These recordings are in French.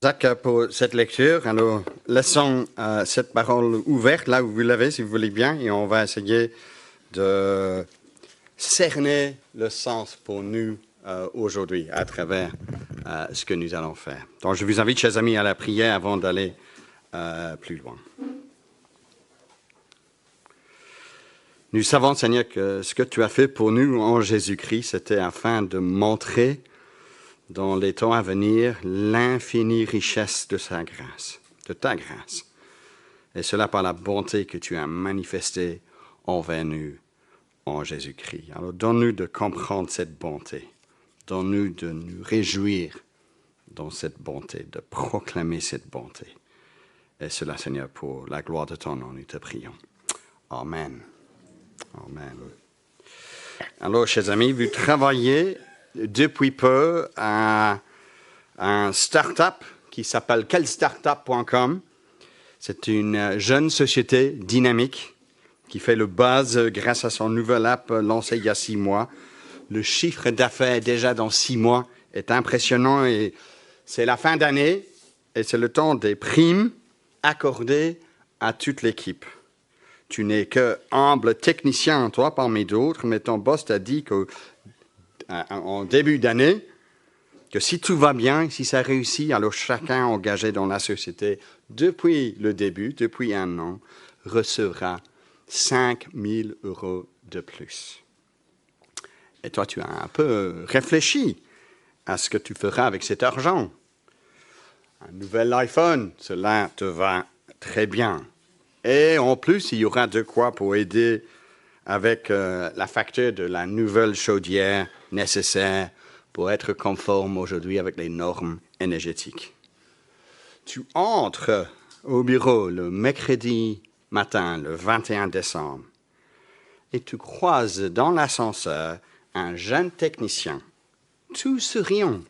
Zach pour cette lecture. Alors, laissons cette parole ouverte là où vous l'avez, si vous voulez bien, et on va essayer de cerner le sens pour nous aujourd'hui à travers ce que nous allons faire. Donc, je vous invite, chers amis, à la prière avant d'aller plus loin. Nous savons, Seigneur, que ce que tu as fait pour nous en Jésus-Christ, c'était afin de montrer dans les temps à venir l'infinie richesse de sa grâce, de ta grâce. Et cela par la bonté que tu as manifestée envers nous en Jésus-Christ. Alors donne-nous de comprendre cette bonté. Donne-nous de nous réjouir dans cette bonté, de proclamer cette bonté. Et cela, Seigneur, pour la gloire de ton nom, nous te prions. Amen. Amen. Alors, chers amis, vous travaillez depuis peu à un start-up qui s'appelle quelstartup.com. C'est une jeune société dynamique qui fait le buzz grâce à son nouvel app lancé il y a 6 mois. Le chiffre d'affaires déjà dans 6 mois est impressionnant et c'est la fin d'année et c'est le temps des primes accordées à toute l'équipe. Tu n'es que humble technicien, toi, parmi d'autres, mais ton boss t'a dit qu'en début d'année, que si tout va bien, si ça réussit, alors chacun engagé dans la société, depuis le début, depuis 1 an, recevra 5 000 € de plus. Et toi, tu as un peu réfléchi à ce que tu feras avec cet argent. Un nouvel iPhone, cela te va très bien. Et en plus, il y aura de quoi pour aider avec la facture de la nouvelle chaudière nécessaire pour être conforme aujourd'hui avec les normes énergétiques. Tu entres au bureau le mercredi matin, le 21 décembre, et tu croises dans l'ascenseur un jeune technicien, tout souriant.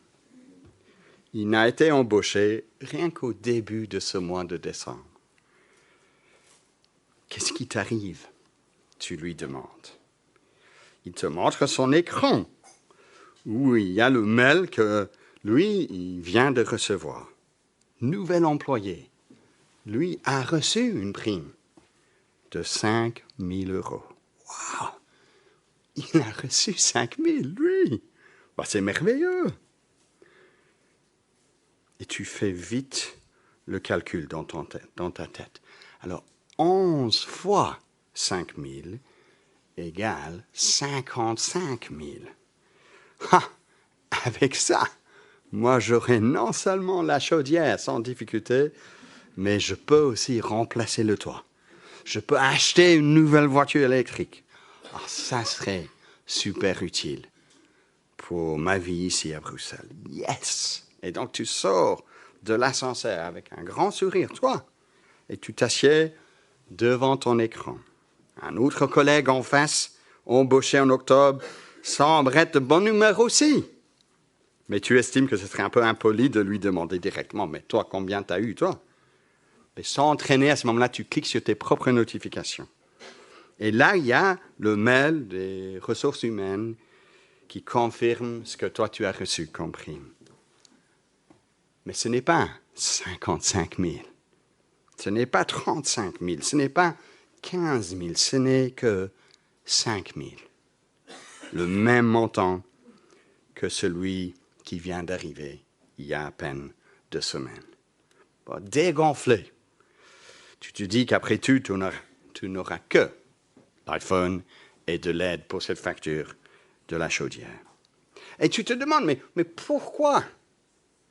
Il n'a été embauché rien qu'au début de ce mois de décembre. Qu'est-ce qui t'arrive? Tu lui demandes. Il te montre son écran où il y a le mail que lui, il vient de recevoir. Nouvel employé. Lui a reçu une prime de 5 000 €. Waouh! Il a reçu 5 000, lui! Bah, c'est merveilleux! Et tu fais vite le calcul dans ta tête. Alors, 11 fois 5 000 égale 55 000. Ha! Avec ça, moi j'aurai non seulement la chaudière sans difficulté, mais je peux aussi remplacer le toit. Je peux acheter une nouvelle voiture électrique. Ah, ça serait super utile pour ma vie ici à Bruxelles. Yes! Et donc tu sors de l'ascenseur avec un grand sourire, toi, et tu t'assieds devant ton écran. Un autre collègue en face, embauché en octobre, semble être de bonne humeur aussi. Mais tu estimes que ce serait un peu impoli de lui demander directement, mais toi, combien t'as eu, toi? Mais sans entraîner, à ce moment-là, tu cliques sur tes propres notifications. Et là, il y a le mail des ressources humaines qui confirme ce que toi, tu as reçu comme prime. Mais ce n'est pas 55 000. Ce n'est pas 35 000. Ce n'est pas 15 000. Ce n'est que 5 000. Le même montant que celui qui vient d'arriver il y a à peine 2 semaines. Bon, dégonflé. Tu te dis qu'après tout, tu n'auras que l'iPhone et de l'aide pour cette facture de la chaudière. Et tu te demandes, mais pourquoi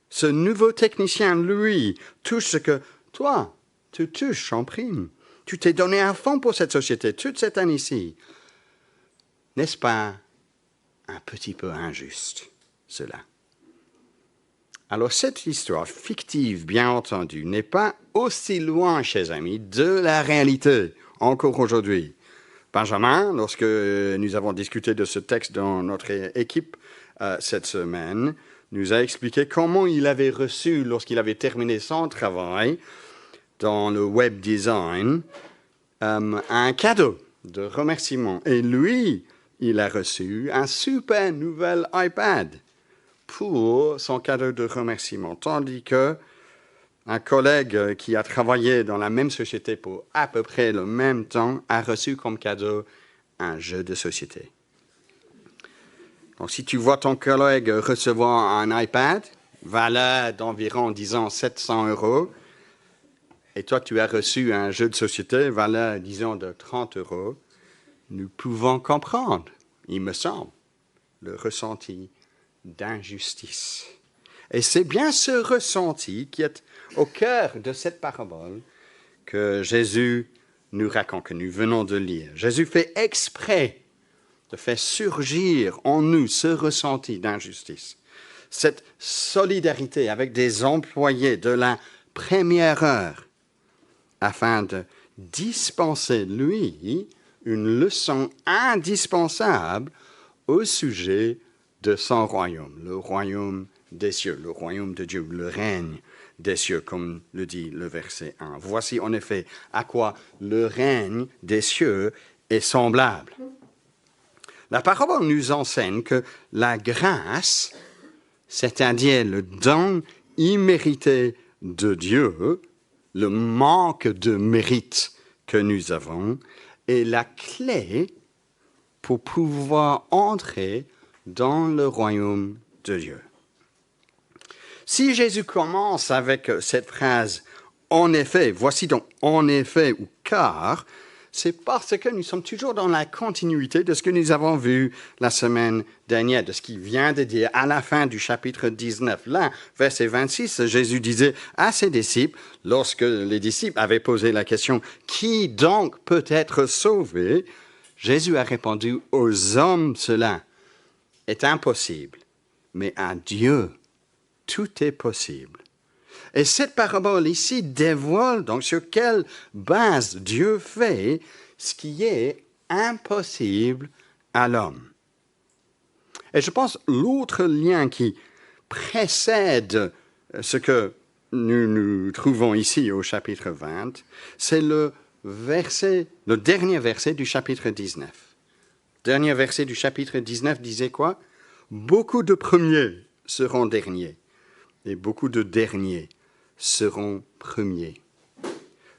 ce nouveau technicien, lui, touche ce que toi, tu touches en prime? Tu t'es donné à fond pour cette société toute cette année-ci. N'est-ce pas un petit peu injuste, cela? Alors, cette histoire fictive, bien entendu, n'est pas aussi loin, chers amis, de la réalité, encore aujourd'hui. Benjamin, lorsque nous avons discuté de ce texte dans notre équipe cette semaine, nous a expliqué comment il avait reçu, lorsqu'il avait terminé son travail dans le web design, un cadeau de remerciement. Et lui, il a reçu un super nouvel iPad pour son cadeau de remerciement. Tandis que Un collègue qui a travaillé dans la même société pour à peu près le même temps a reçu comme cadeau un jeu de société. Donc, si tu vois ton collègue recevoir un iPad, valeur d'environ, disons, 700 €, et toi, tu as reçu un jeu de société, valeur, disons, de 30 €, nous pouvons comprendre, il me semble, le ressenti d'injustice. Et c'est bien ce ressenti qui est au cœur de cette parabole que Jésus nous raconte, que nous venons de lire. Jésus fait exprès de faire surgir en nous ce ressenti d'injustice, cette solidarité avec des employés de la première heure, afin de dispenser, lui, une leçon indispensable au sujet de son royaume, le royaume des cieux, le royaume de Dieu, le règne des cieux, comme le dit le verset 1. Voici en effet à quoi le règne des cieux est semblable. La parabole nous enseigne que la grâce, c'est-à-dire le don immérité de Dieu, le manque de mérite que nous avons, est la clé pour pouvoir entrer dans le royaume de Dieu. Si Jésus commence avec cette phrase « en effet », voici donc « en effet » ou « car », c'est parce que nous sommes toujours dans la continuité de ce que nous avons vu la semaine dernière, de ce qu'il vient de dire à la fin du chapitre 19. Là, verset 26, Jésus disait à ses disciples, lorsque les disciples avaient posé la question « Qui donc peut être sauvé ?» Jésus a répondu « Aux hommes, cela est impossible, mais à Dieu, tout est possible. » Et cette parabole ici dévoile donc sur quelle base Dieu fait ce qui est impossible à l'homme. Et je pense l'autre lien qui précède ce que nous trouvons ici au chapitre 20, c'est le dernier verset du chapitre 19. Le dernier verset du chapitre 19 disait quoi? Beaucoup de premiers seront derniers et beaucoup de derniers seront premiers.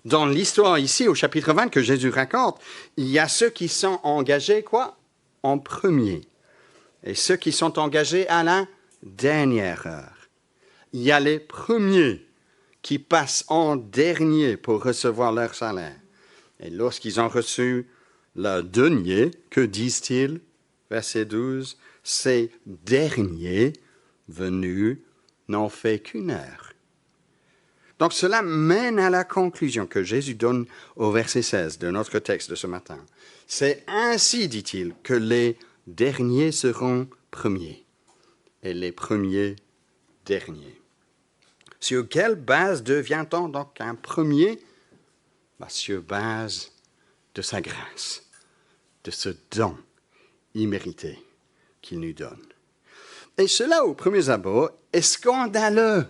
Dans l'histoire ici, au chapitre 20 que Jésus raconte, il y a ceux qui sont engagés, quoi? En premier. Et ceux qui sont engagés à la dernière heure. Il y a les premiers qui passent en dernier pour recevoir leur salaire. Et lorsqu'ils ont reçu leur denier, que disent-ils? Verset 12, ces derniers venus n'ont fait qu'une heure. Donc cela mène à la conclusion que Jésus donne au verset 16 de notre texte de ce matin. C'est ainsi, dit-il, que les derniers seront premiers et les premiers derniers. Sur quelle base devient-on donc un premier? Sur base de sa grâce, de ce don immérité qu'il nous donne. Et cela, au premier abord, est scandaleux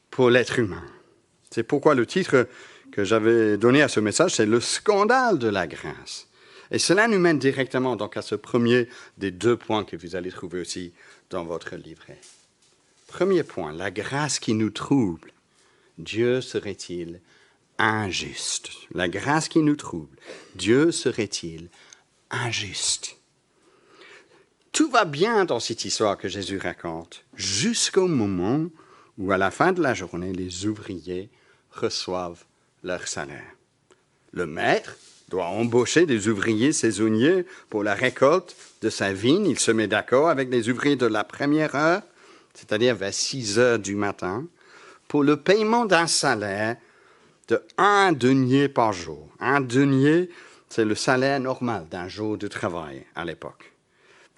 pour l'être humain. C'est pourquoi le titre que j'avais donné à ce message, c'est « Le scandale de la grâce ». Et cela nous mène directement donc à ce premier des deux points que vous allez trouver aussi dans votre livret. Premier point, la grâce qui nous trouble. Dieu serait-il injuste? La grâce qui nous trouble. Dieu serait-il injuste? Tout va bien dans cette histoire que Jésus raconte, jusqu'au moment où, à la fin de la journée, les ouvriers reçoivent leur salaire. Le maître doit embaucher des ouvriers saisonniers pour la récolte de sa vigne. Il se met d'accord avec les ouvriers de la première heure, c'est-à-dire vers 6 heures du matin, pour le paiement d'un salaire de 1 denier par jour. 1 denier, c'est le salaire normal d'un jour de travail à l'époque.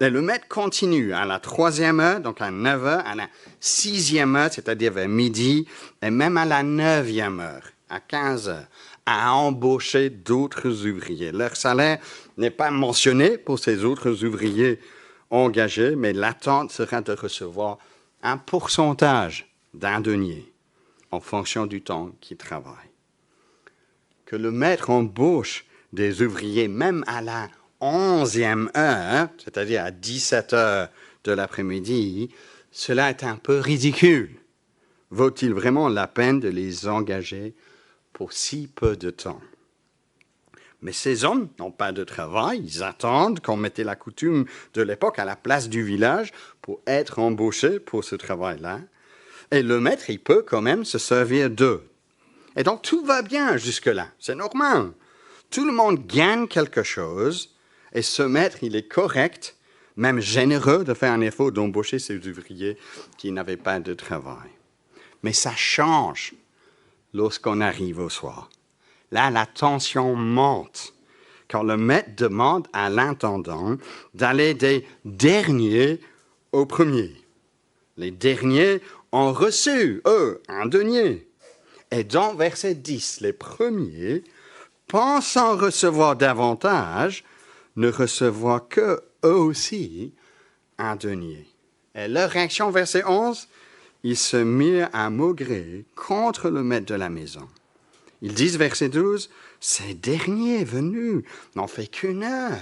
Et le maître continue à la 3e heure, donc à 9 heures, à la 6e heure, c'est-à-dire vers midi, et même à la 9e heure, à 15 heures, à embaucher d'autres ouvriers. Leur salaire n'est pas mentionné pour ces autres ouvriers engagés, mais l'attente sera de recevoir un pourcentage d'un denier en fonction du temps qu'ils travaillent. Que le maître embauche des ouvriers même à la 11e heure, c'est-à-dire à 17 heures de l'après-midi, cela est un peu ridicule Vaut-il vraiment la peine de les engager pour si peu de temps? Mais ces hommes n'ont pas de travail, ils attendent qu'on mette la coutume de l'époque à la place du village pour être embauchés pour ce travail-là. Et le maître, il peut quand même se servir d'eux. Et donc tout va bien jusque-là, c'est normal. Tout le monde gagne quelque chose et ce maître, il est correct, même généreux de faire un effort d'embaucher ces ouvriers qui n'avaient pas de travail. Mais ça change lorsqu'on arrive au soir. Là, la tension monte quand le maître demande à l'intendant d'aller des derniers aux premiers. Les derniers ont reçu, eux, un denier. Et dans verset 10, les premiers, pensant recevoir davantage, ne recevoir que eux aussi un denier. Et leur réaction, verset 11, ils se mirent à maugréer contre le maître de la maison. Ils disent, verset 12, « Ces derniers venus n'ont fait qu'une heure,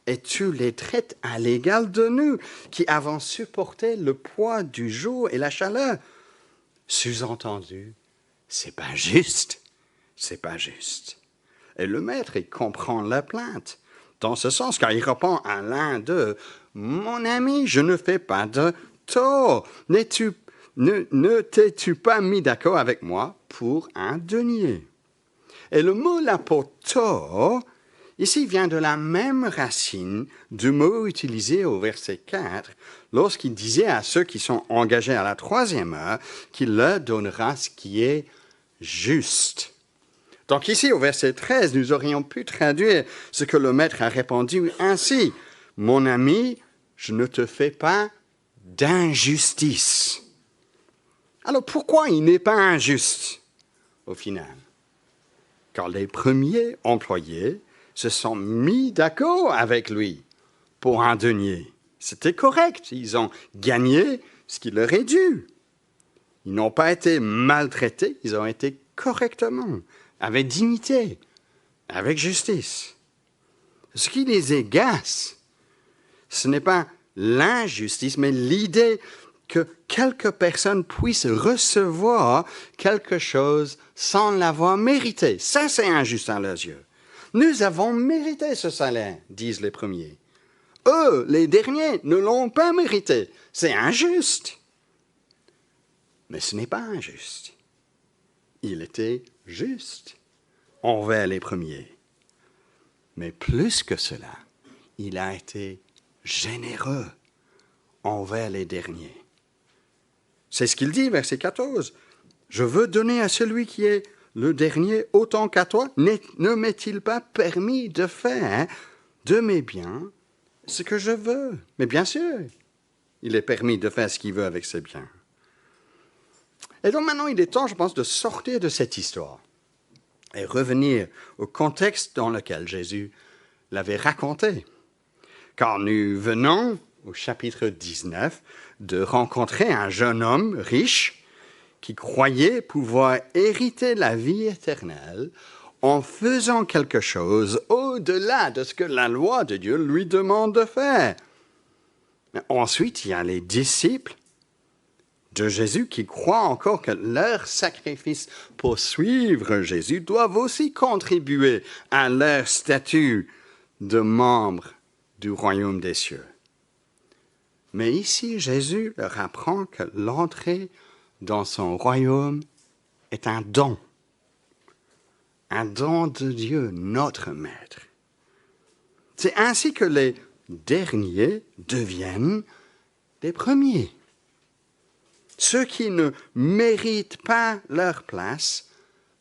et tu les traites à l'égal de nous, qui avons supporté le poids du jour et la chaleur. » Sous-entendu, c'est pas juste, c'est pas juste. Et le maître, il comprend la plainte, dans ce sens, car il répond à l'un d'eux, « Mon ami, je ne fais pas de tort. Ne t'es-tu pas mis d'accord avec moi pour un denier? » Et le mot là pour tort, ici vient de la même racine du mot utilisé au verset 4, lorsqu'il disait à ceux qui sont engagés à la 3e heure qu'il leur donnera ce qui est juste. Donc ici, au verset 13, nous aurions pu traduire ce que le maître a répondu ainsi. « Mon ami, je ne te fais pas d'injustice. » Alors pourquoi il n'est pas injuste au final? Car les premiers employés se sont mis d'accord avec lui pour un denier. C'était correct, ils ont gagné ce qui leur est dû. Ils n'ont pas été maltraités, ils ont été correctement, avec dignité, avec justice. Ce qui les agace, ce n'est pas l'injustice, mais l'idée que quelques personnes puissent recevoir quelque chose sans l'avoir mérité. Ça, c'est injuste à leurs yeux. Nous avons mérité ce salaire, disent les premiers. Eux, les derniers, ne l'ont pas mérité. C'est injuste. Mais ce n'est pas injuste. Il était juste envers les premiers. Mais plus que cela, il a été généreux envers les derniers. C'est ce qu'il dit, verset 14. « Je veux donner à celui qui est le dernier autant qu'à toi. Ne m'est-il pas permis de faire de mes biens ce que je veux? » Mais bien sûr, il est permis de faire ce qu'il veut avec ses biens. Et donc maintenant, il est temps, je pense, de sortir de cette histoire et revenir au contexte dans lequel Jésus l'avait raconté. Car nous venons, au chapitre 19, de rencontrer un jeune homme riche qui croyait pouvoir hériter la vie éternelle en faisant quelque chose au-delà de ce que la loi de Dieu lui demande de faire. Mais ensuite, il y a les disciples de Jésus qui croient encore que leur sacrifice pour suivre Jésus doivent aussi contribuer à leur statut de membre du royaume des cieux. Mais ici, Jésus leur apprend que l'entrée dans son royaume est un don de Dieu, notre Maître. C'est ainsi que les derniers deviennent les premiers. Ceux qui ne méritent pas leur place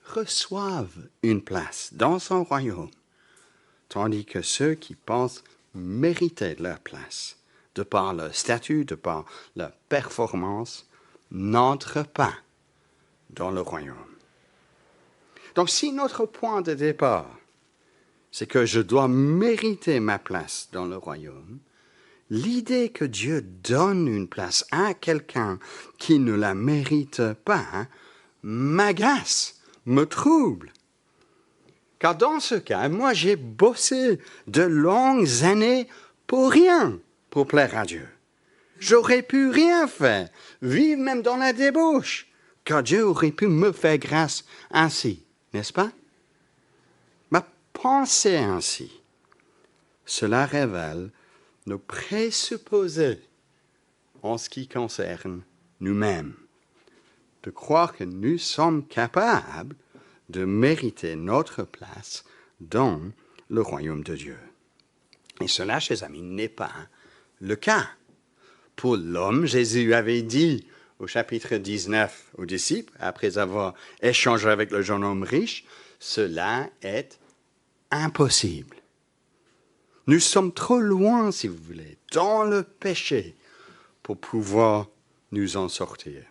reçoivent une place dans son royaume, tandis que ceux qui pensent mériter leur place, de par leur statut, de par leur performance, n'entrent pas dans le royaume. Donc si notre point de départ, c'est que je dois mériter ma place dans le royaume, l'idée que Dieu donne une place à quelqu'un qui ne la mérite pas m'agace, me trouble. Car dans ce cas, moi j'ai bossé de longues années pour rien, pour plaire à Dieu. J'aurais pu rien faire, vivre même dans la débauche, car Dieu aurait pu me faire grâce ainsi, n'est-ce pas? Mais penser ainsi, cela révèle nos présupposés en ce qui concerne nous-mêmes, de croire que nous sommes capables de mériter notre place dans le royaume de Dieu. Et cela, chers amis, n'est pas le cas. Pour l'homme, Jésus avait dit au chapitre 19 aux disciples, après avoir échangé avec le jeune homme riche, cela est impossible. Nous sommes trop loin, si vous voulez, dans le péché pour pouvoir nous en sortir.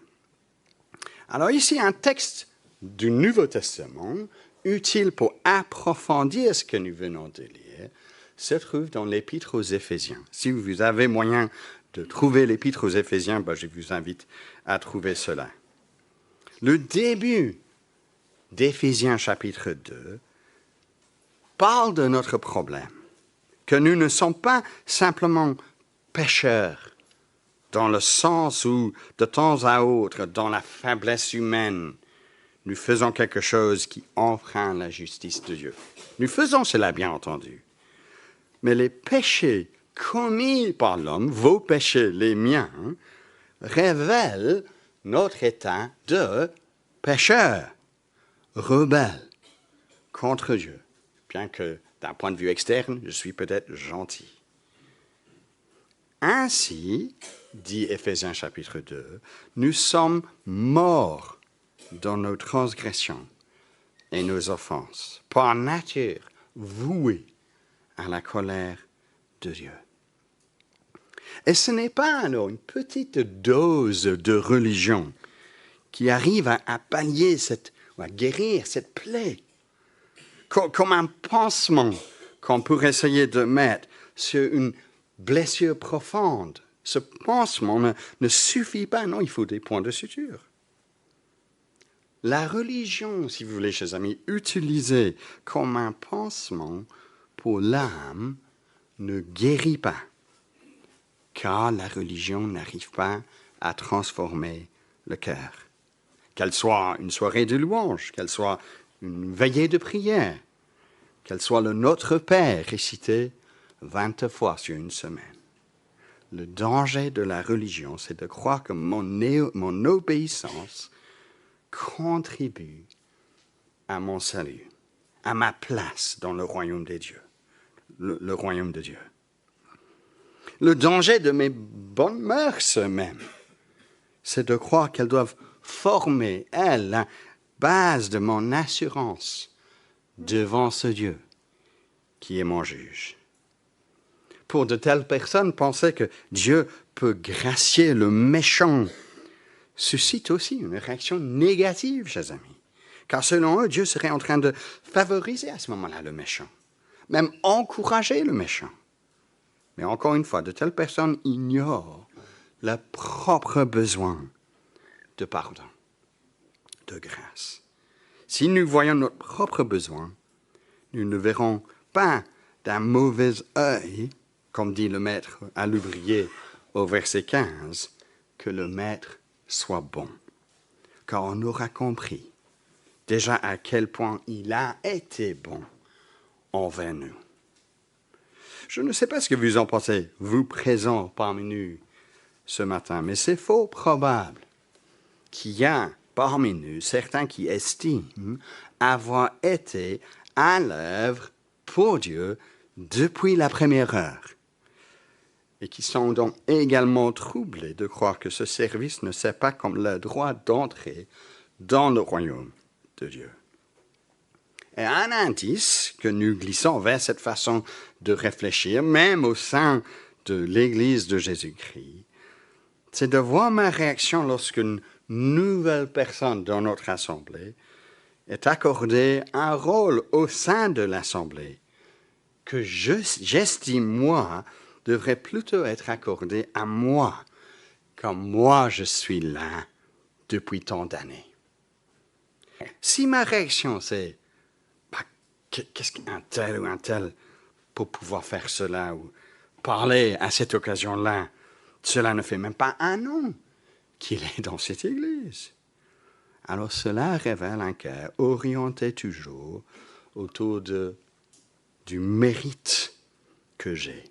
Alors ici, un texte du Nouveau Testament, utile pour approfondir ce que nous venons de lire, se trouve dans l'Épître aux Éphésiens. Si vous avez moyen de trouver l'Épître aux Éphésiens, je vous invite à trouver cela. Le début d'Éphésiens chapitre 2 parle de notre problème, que nous ne sommes pas simplement pécheurs, dans le sens où, de temps à autre, dans la faiblesse humaine, nous faisons quelque chose qui enfreint la justice de Dieu. Nous faisons cela, bien entendu. Mais les péchés commis par l'homme, vos péchés, les miens, révèlent notre état de pécheur, rebelle contre Dieu. Bien que, d'un point de vue externe, je suis peut-être gentil. Ainsi, dit Éphésiens chapitre 2, nous sommes morts dans nos transgressions et nos offenses, par nature voués à la colère de Dieu. Et ce n'est pas alors une petite dose de religion qui arrive à pallier ou à guérir cette plaie, comme un pansement qu'on pourrait essayer de mettre sur une blessure profonde. Ce pansement ne suffit pas, non, il faut des points de suture. La religion, si vous voulez, chers amis, utilisée comme un pansement pour l'âme, ne guérit pas, car la religion n'arrive pas à transformer le cœur. Qu'elle soit une soirée de louange, qu'elle soit une veillée de prière, qu'elle soit le Notre Père récité 20 fois sur une semaine. Le danger de la religion, c'est de croire que mon obéissance contribue à mon salut, à ma place dans le royaume des dieux, le royaume de Dieu. Le danger de mes bonnes mœurs même, c'est de croire qu'elles doivent former, elles, la base de mon assurance devant ce Dieu qui est mon juge. Pour de telles personnes, penser que Dieu peut gracier le méchant suscite aussi une réaction négative, chers amis. Car selon eux, Dieu serait en train de favoriser à ce moment-là le méchant, même encourager le méchant. Mais encore une fois, de telles personnes ignorent leur propre besoin de pardon, de grâce. Si nous voyons notre propre besoin, nous ne verrons pas d'un mauvais œil, comme dit le maître à l'ouvrier au verset 15, que le maître soit bon. Car on aura compris déjà à quel point il a été bon envers nous. Je ne sais pas ce que vous en pensez, vous présents parmi nous ce matin, mais c'est fort probable qu'il y a parmi nous certains qui estiment avoir été à l'œuvre pour Dieu depuis la première heure et qui sont donc également troublés de croire que ce service ne sert pas comme le droit d'entrer dans le royaume de Dieu. Et un indice que nous glissons vers cette façon de réfléchir, même au sein de l'Église de Jésus-Christ, c'est de voir ma réaction lorsqu'une nouvelle personne dans notre assemblée est accordée un rôle au sein de l'assemblée que j'estime, moi, devrait plutôt être accordé à moi, comme moi je suis là depuis tant d'années. Si ma réaction c'est qu'est-ce qu'un tel ou un tel pour pouvoir faire cela ou parler à cette occasion-là, cela ne fait même pas un an qu'il est dans cette église. Alors cela révèle un cœur orienté toujours autour du mérite que j'ai,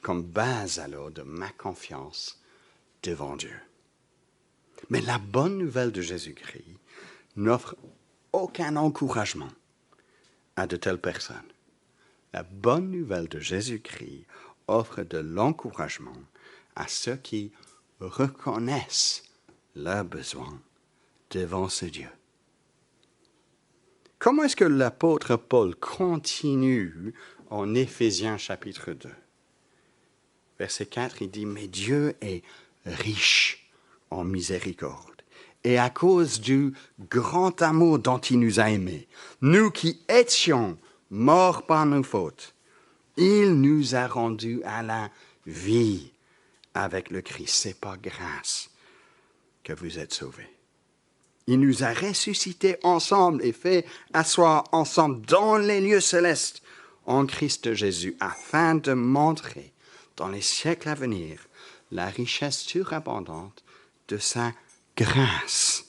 comme base alors de ma confiance devant Dieu. Mais la bonne nouvelle de Jésus-Christ n'offre aucun encouragement à de telles personnes. La bonne nouvelle de Jésus-Christ offre de l'encouragement à ceux qui reconnaissent leurs besoins devant ce Dieu. Comment est-ce que l'apôtre Paul continue en Éphésiens chapitre 2? Verset 4, il dit « Mais Dieu est riche en miséricorde. Et à cause du grand amour dont il nous a aimés, nous qui étions morts par nos fautes, il nous a rendus à la vie avec le Christ. C'est par grâce que vous êtes sauvés. Il nous a ressuscités ensemble et fait asseoir ensemble dans les lieux célestes en Christ Jésus, afin de montrer dans les siècles à venir la richesse surabondante de sa grâce,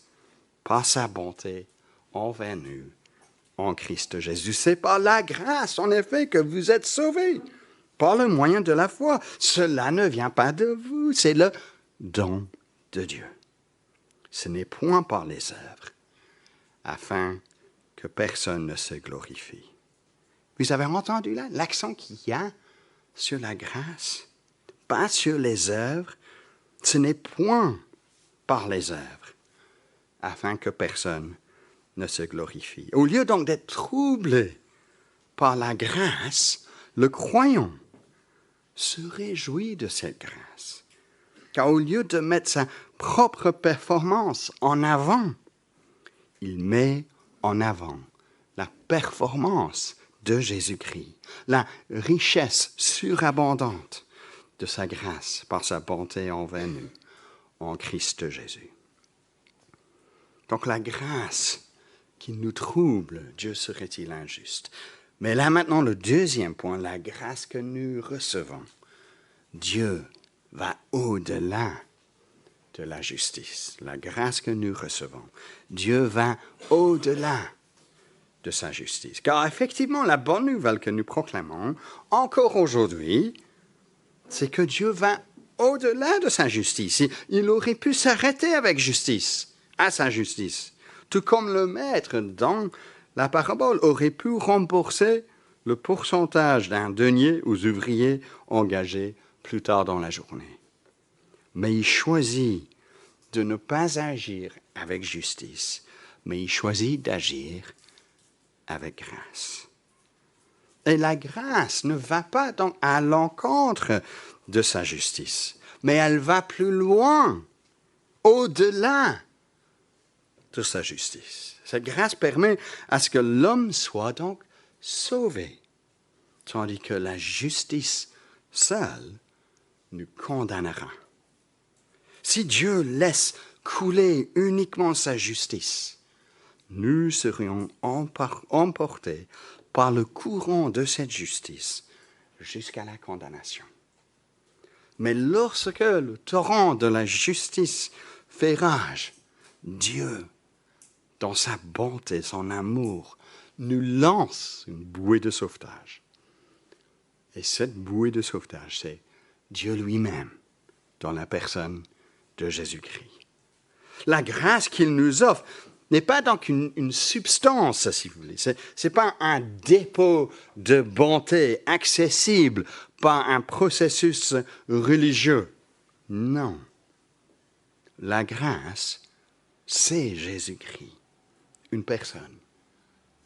par sa bonté envers nous en Christ Jésus. C'est par la grâce, en effet, que vous êtes sauvés, par le moyen de la foi. Cela ne vient pas de vous, c'est le don de Dieu. Ce n'est point par les œuvres, afin que personne ne se glorifie. Vous avez entendu là l'accent qu'il y a sur la grâce, pas sur les œuvres. Ce n'est point par les œuvres, afin que personne ne se glorifie. Au lieu donc d'être troublé par la grâce, le croyant se réjouit de cette grâce. Car au lieu de mettre sa propre performance en avant, il met en avant la performance de Jésus-Christ, la richesse surabondante de sa grâce par sa bonté envers nous en Christ Jésus. Donc la grâce qui nous trouble, Dieu serait-il injuste? Mais là maintenant, le deuxième point, la grâce que nous recevons. Dieu va au-delà de la justice. La grâce que nous recevons. Dieu va au-delà de sa justice. Car effectivement, la bonne nouvelle que nous proclamons, encore aujourd'hui, c'est que Dieu va au-delà de sa justice. Il aurait pu s'arrêter avec justice, à sa justice. Tout comme le maître dans la parabole aurait pu rembourser le pourcentage d'un denier aux ouvriers engagés plus tard dans la journée. Mais il choisit de ne pas agir avec justice, mais il choisit d'agir avec grâce. Et la grâce ne va pas donc à l'encontre de sa justice, mais elle va plus loin, au-delà de sa justice. Cette grâce permet à ce que l'homme soit donc sauvé, tandis que la justice seule nous condamnera. Si Dieu laisse couler uniquement sa justice, nous serions emportés par le courant de cette justice jusqu'à la condamnation. Mais lorsque le torrent de la justice fait rage, Dieu, dans sa bonté, son amour, nous lance une bouée de sauvetage. Et cette bouée de sauvetage, c'est Dieu lui-même, dans la personne de Jésus-Christ. La grâce qu'il nous offre n'est pas donc une substance, si vous voulez. C'est pas un dépôt de bonté accessible par un processus religieux. Non. La grâce, c'est Jésus-Christ, une personne,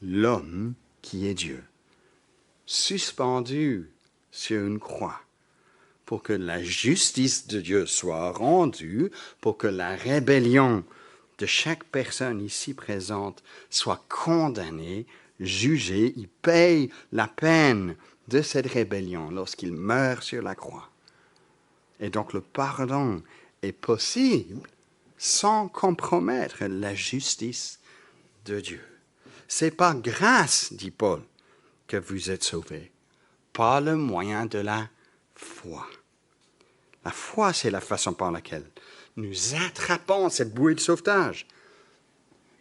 l'homme qui est Dieu, suspendu sur une croix pour que la justice de Dieu soit rendue, pour que la rébellion de chaque personne ici présente soit condamnée, jugée. Il paye la peine de cette rébellion lorsqu'il meurt sur la croix. Et donc le pardon est possible sans compromettre la justice de Dieu. C'est par grâce, dit Paul, que vous êtes sauvés, par le moyen de la foi. La foi, c'est la façon par laquelle nous attrapons cette bouée de sauvetage.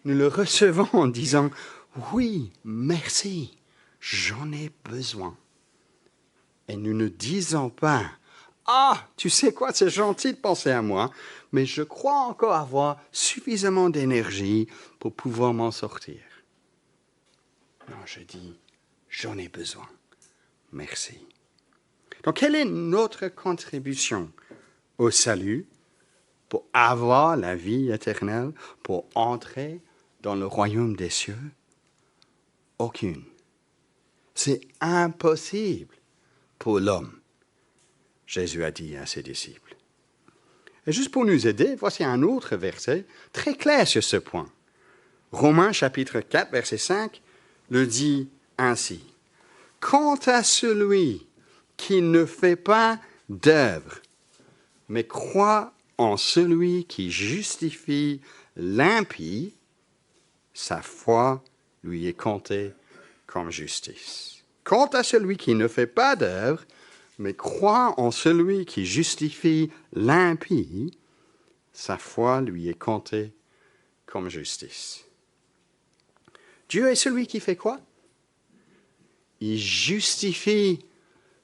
Nous le recevons en disant « Oui, merci, j'en ai besoin ». Et nous ne disons pas « Ah, tu sais quoi, c'est gentil de penser à moi, mais je crois encore avoir suffisamment d'énergie pour pouvoir m'en sortir. » Non, je dis « J'en ai besoin, merci ». Donc, quelle est notre contribution au salut pour avoir la vie éternelle, pour entrer dans le royaume des cieux? Aucune. C'est impossible pour l'homme, Jésus a dit à ses disciples. Et juste pour nous aider, voici un autre verset très clair sur ce point. Romains chapitre 4, verset 5, le dit ainsi. « Quant à celui qui ne fait pas d'œuvre, mais croit en celui qui justifie l'impie, sa foi lui est comptée comme justice. Quant à celui qui ne fait pas d'œuvre, mais croit en celui qui justifie l'impie, sa foi lui est comptée comme justice. » Dieu est celui qui fait quoi? Il justifie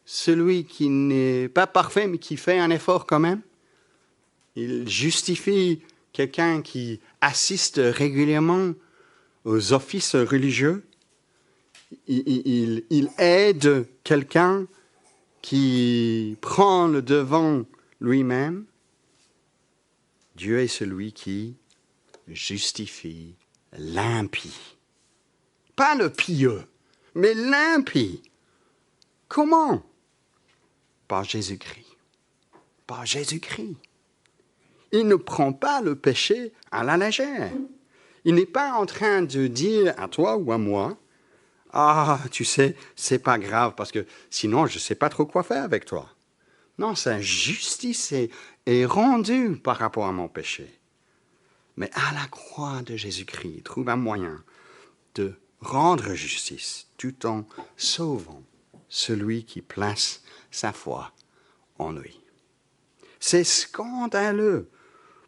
celui qui n'est pas parfait, mais qui fait un effort quand même. Il justifie quelqu'un qui assiste régulièrement aux offices religieux. Il aide quelqu'un qui prend le devant lui-même. Dieu est celui qui justifie l'impie. Pas le pieux, mais l'impie. Comment? Par Jésus-Christ. Par Jésus-Christ. Il ne prend pas le péché à la légère. Il n'est pas en train de dire à toi ou à moi, « Ah, tu sais, c'est pas grave parce que sinon je ne sais pas trop quoi faire avec toi. » Non, sa justice est rendue par rapport à mon péché. Mais à la croix de Jésus-Christ, il trouve un moyen de rendre justice tout en sauvant celui qui place sa foi en lui. C'est scandaleux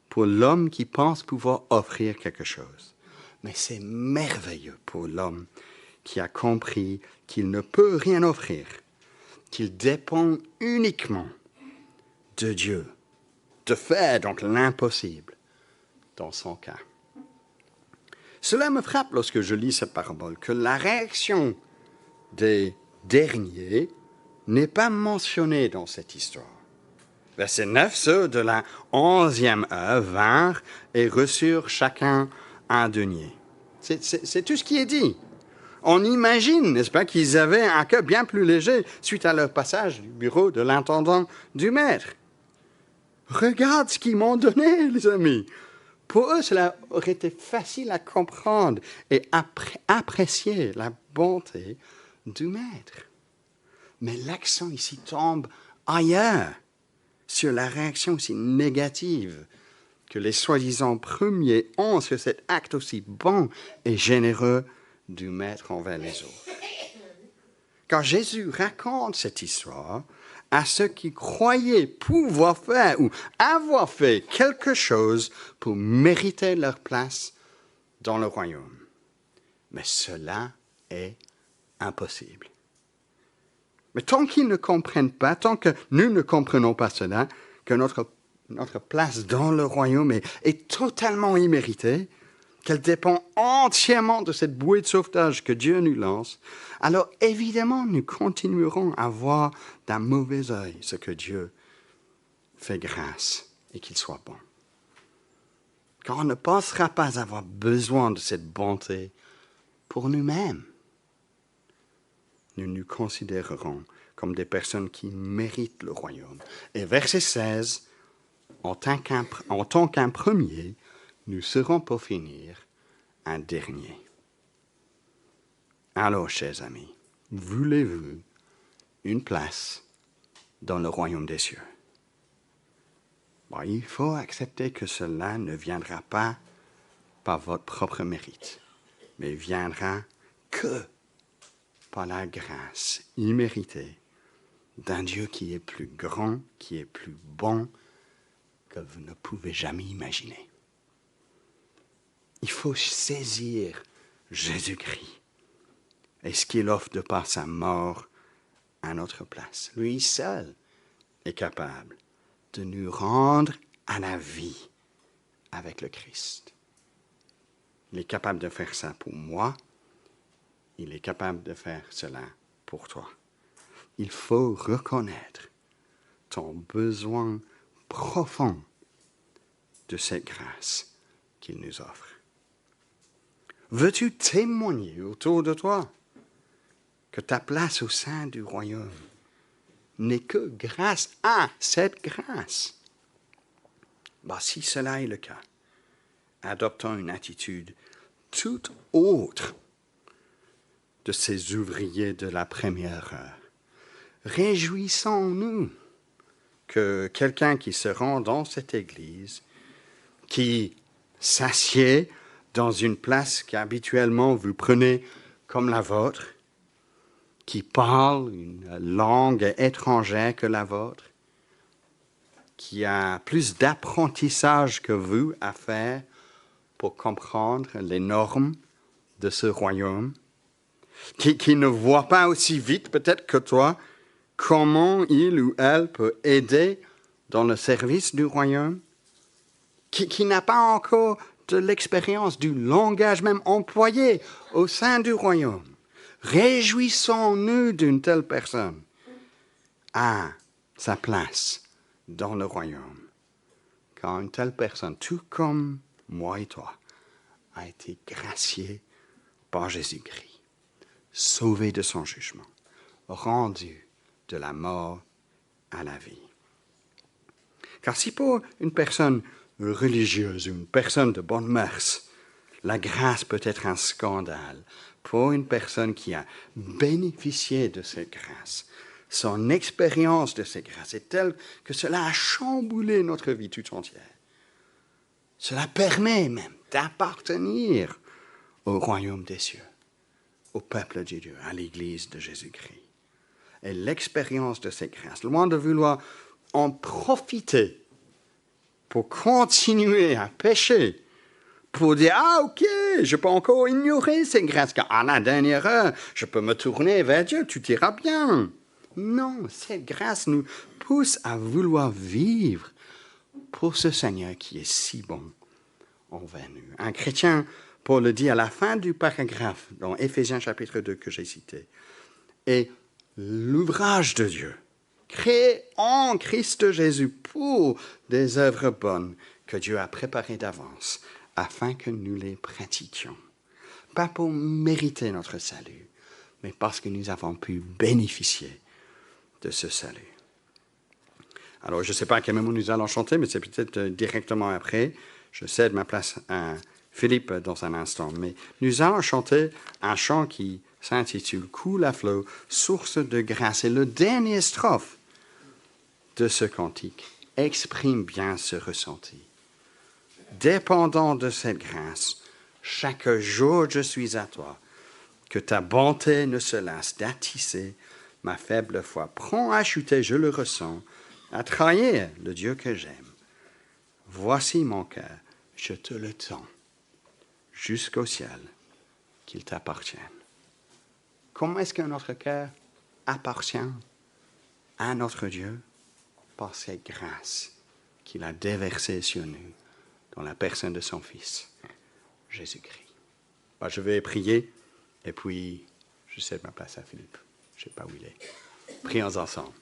pour l'homme qui pense pouvoir offrir quelque chose. Mais c'est merveilleux pour l'homme qui a compris qu'il ne peut rien offrir, qu'il dépend uniquement de Dieu, de faire donc l'impossible dans son cas. Cela me frappe lorsque je lis cette parabole, que la réaction des derniers n'est pas mentionnée dans cette histoire. Verset 9, ceux de la 11e heure vinrent et reçurent chacun un denier. C'est tout ce qui est dit. On imagine, n'est-ce pas, qu'ils avaient un cœur bien plus léger suite à leur passage du bureau de l'intendant du maître. Regarde ce qu'ils m'ont donné, les amis. Pour eux, cela aurait été facile à comprendre et apprécier la bonté du maître. Mais l'accent ici tombe ailleurs, sur la réaction aussi négative que les soi-disant premiers ont sur cet acte aussi bon et généreux du maître envers les autres. Car Jésus raconte cette histoire à ceux qui croyaient pouvoir faire ou avoir fait quelque chose pour mériter leur place dans le royaume. Mais cela est impossible. Mais tant qu'ils ne comprennent pas, tant que nous ne comprenons pas cela, que notre place dans le royaume est totalement imméritée, qu'elle dépend entièrement de cette bouée de sauvetage que Dieu nous lance, alors évidemment nous continuerons à voir d'un mauvais œil ce que Dieu fait grâce et qu'il soit bon. Car on ne pensera pas avoir besoin de cette bonté pour nous-mêmes. Nous nous considérerons comme des personnes qui méritent le royaume. Et verset 16, en tant qu'un premier, nous serons pour finir un dernier. Alors, chers amis, voulez-vous une place dans le royaume des cieux? Bon, il faut accepter que cela ne viendra pas par votre propre mérite, mais viendra que par la grâce imméritée d'un Dieu qui est plus grand, qui est plus bon que vous ne pouvez jamais imaginer. Il faut saisir Jésus-Christ et ce qu'il offre de par sa mort à notre place. Lui seul est capable de nous rendre à la vie avec le Christ. Il est capable de faire ça pour moi. Il est capable de faire cela pour toi. Il faut reconnaître ton besoin profond de cette grâce qu'il nous offre. Veux-tu témoigner autour de toi que ta place au sein du royaume n'est que grâce à cette grâce? Si cela est le cas, adoptons une attitude tout autre de ces ouvriers de la première heure. Réjouissons-nous que quelqu'un qui se rend dans cette église, qui s'assied dans une place qu'habituellement vous prenez comme la vôtre, qui parle une langue étrangère que la vôtre, qui a plus d'apprentissage que vous à faire pour comprendre les normes de ce royaume, qui ne voit pas aussi vite peut-être que toi comment il ou elle peut aider dans le service du royaume, qui n'a pas encore de l'expérience du langage même employé au sein du royaume. Réjouissons-nous d'une telle personne à sa place dans le royaume, quand une telle personne, tout comme moi et toi, a été graciée par Jésus-Christ, sauvée de son jugement, rendue de la mort à la vie. Car si pour une personne religieuse ou une personne de bonne mœurs, la grâce peut être un scandale, pour une personne qui a bénéficié de cette grâce, son expérience de cette grâce est telle que cela a chamboulé notre vie tout entière. Cela permet même d'appartenir au royaume des cieux, au peuple de Dieu, à l'Église de Jésus-Christ. Et l'expérience de cette grâce, loin de vouloir en profiter pour continuer à pécher, pour dire, ok, je peux encore ignorer cette grâce, car à la dernière heure, je peux me tourner vers Dieu, tout ira bien. Non, cette grâce nous pousse à vouloir vivre pour ce Seigneur qui est si bon envers nous. Un chrétien, Paul le dit à la fin du paragraphe dans Éphésiens chapitre 2 que j'ai cité, est l'ouvrage de Dieu, créé en Christ Jésus pour des œuvres bonnes que Dieu a préparées d'avance afin que nous les pratiquions. Pas pour mériter notre salut, mais parce que nous avons pu bénéficier de ce salut. Alors, je ne sais pas à quel moment nous allons chanter, mais c'est peut-être directement après. Je cède ma place à Philippe dans un instant. Mais nous allons chanter un chant qui s'intitule « Coule à flot, source de grâce ». Et le dernier strophe de ce cantique exprime bien ce ressenti. Dépendant de cette grâce, chaque jour je suis à toi, que ta bonté ne se lasse d'attiser ma faible foi. Prends à chuter, je le ressens, à trahir le Dieu que j'aime. Voici mon cœur, je te le tends, jusqu'au ciel, qu'il t'appartienne. Comment est-ce que notre cœur appartient à notre Dieu? Par cette grâce qu'il a déversée sur nous, dans la personne de son Fils, Jésus-Christ. Je vais prier, et puis je cède ma place à Philippe. Je ne sais pas où il est. Prions ensemble.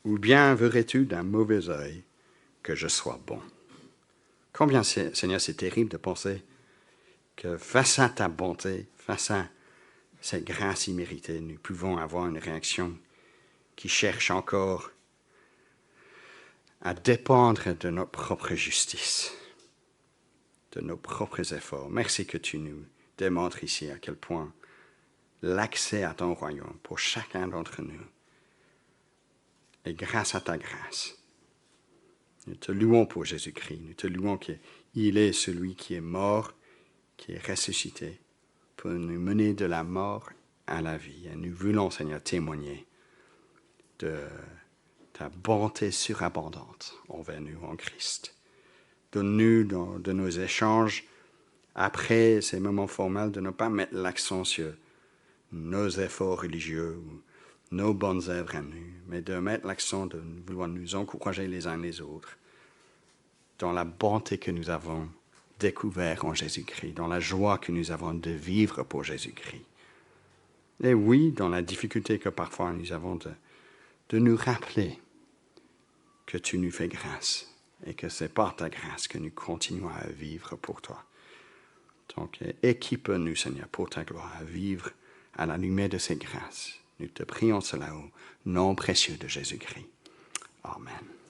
Ou bien verrais-tu d'un mauvais œil que je sois bon? Combien, Seigneur, c'est terrible de penser que face à ta bonté, face à cette grâce imméritée, nous pouvons avoir une réaction qui cherche encore à dépendre de notre propre justice, de nos propres efforts. Merci que tu nous démontres ici à quel point l'accès à ton royaume pour chacun d'entre nous est grâce à ta grâce. Nous te louons pour Jésus-Christ. Nous te louons qu'il est celui qui est mort, qui est ressuscité, pour nous mener de la mort à la vie. Et nous voulons, Seigneur, témoigner de ta bonté surabondante envers nous en Christ. Donne-nous de nos échanges, après ces moments formels, de ne pas mettre l'accent sur nos efforts religieux ou nos bonnes œuvres à nous, mais de mettre l'accent de vouloir nous encourager les uns les autres dans la bonté que nous avons découverte en Jésus-Christ, dans la joie que nous avons de vivre pour Jésus-Christ. Et oui, dans la difficulté que parfois nous avons de nous rappeler que tu nous fais grâce et que c'est par ta grâce que nous continuons à vivre pour toi. Donc, équipe-nous, Seigneur, pour ta gloire, à vivre à la lumière de ces grâces. Nous te prions cela au nom précieux de Jésus-Christ. Amen.